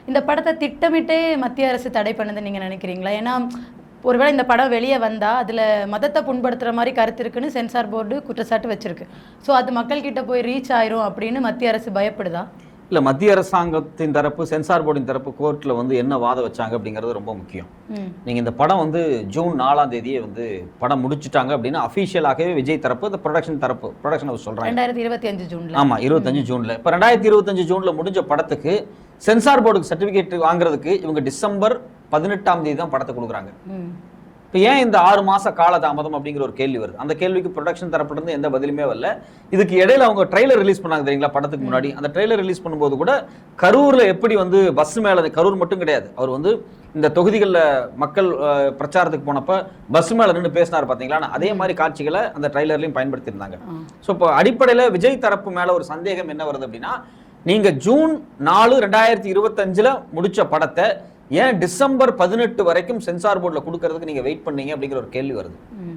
இந்த படத்தை திட்டமிட்டே மத்திய அரசு தடை பண்ணுதுன்னு நீங்கள் நினைக்கிறீங்களா? ஏன்னா ஒருவேளை இந்த படம் வெளியே வந்தால் அதில் மதத்தை புண்படுத்துகிற மாதிரி கருத்து இருக்குன்னு சென்சார் போர்டு குற்றச்சாட்டு வச்சுருக்கு. ஸோ அது மக்கள்கிட்ட போய் ரீச் ஆயிரும் அப்படின்னு மத்திய அரசு பயப்படுதா? இல்லை, மத்திய அரசாங்கத்தின் தரப்பு, சென்சார் போர்டின் தரப்பு கோர்ட்டில் வந்து என்ன வாதம் வச்சாங்க அப்படிங்கிறது ரொம்ப முக்கியம். நீங்கள் இந்த படம் வந்து ஜூன் 4ஆம் தேதியே வந்து படம் முடிச்சுட்டாங்க அப்படின்னு அஃபீஷியலாகவே விஜய் தரப்பு, இந்த ப்ரொடக்ஷன் தரப்பு, ப்ரொடக்ஷன் சொல்கிறாங்க 2025 ஜூனில். ஆமாம், 25 ஜூனில். இப்போ 2025 ஜூனில் முடிஞ்ச படத்துக்கு சென்சார் போர்டுக்கு சர்டிஃபிகேட் வாங்குறதுக்கு இவங்க டிசம்பர் 18ஆம் தேதி தான் படத்தை கொடுக்குறாங்க. இப்போ ஏன் இந்த 6 மாத காலதாமதம் அப்படிங்கிற ஒரு கேள்வி வருது. அந்த கேள்விக்கு ப்ரொடக்ஷன் தரப்பிலிருந்து எந்த பதிலுமே வரல. இதுக்கு இடையில அவங்க ட்ரெய்லர் ரிலீஸ் பண்ணாங்க தெரியுங்களா, படத்துக்கு முன்னாடி. அந்த ட்ரெய்லர் ரிலீஸ் பண்ணும்போது கூட கரூரில் எப்படி வந்து பஸ் மேலே, கரூர் மட்டும் கிடையாது, அவர் வந்து இந்த தொகுதிகளில் மக்கள் பிரச்சாரத்துக்கு போனப்போ பஸ் மேலே நின்று பேசினார் பார்த்தீங்களா, அதே மாதிரி காட்சிகளை அந்த ட்ரெய்லர்லையும் பயன்படுத்தியிருந்தாங்க. ஸோ இப்போ அடிப்படையில் விஜய் தரப்பு மேலே ஒரு சந்தேகம் என்ன வருது அப்படின்னா, நீங்கள் ஜூன் 4, 2025 முடிச்ச படத்தை ஏன் டிசம்பர் 18 வரைக்கும் சென்சார் போர்டில் கொடுக்கறதுக்கு நீங்கள் வெயிட் பண்ணீங்க அப்படிங்கிற ஒரு கேள்வி வருது.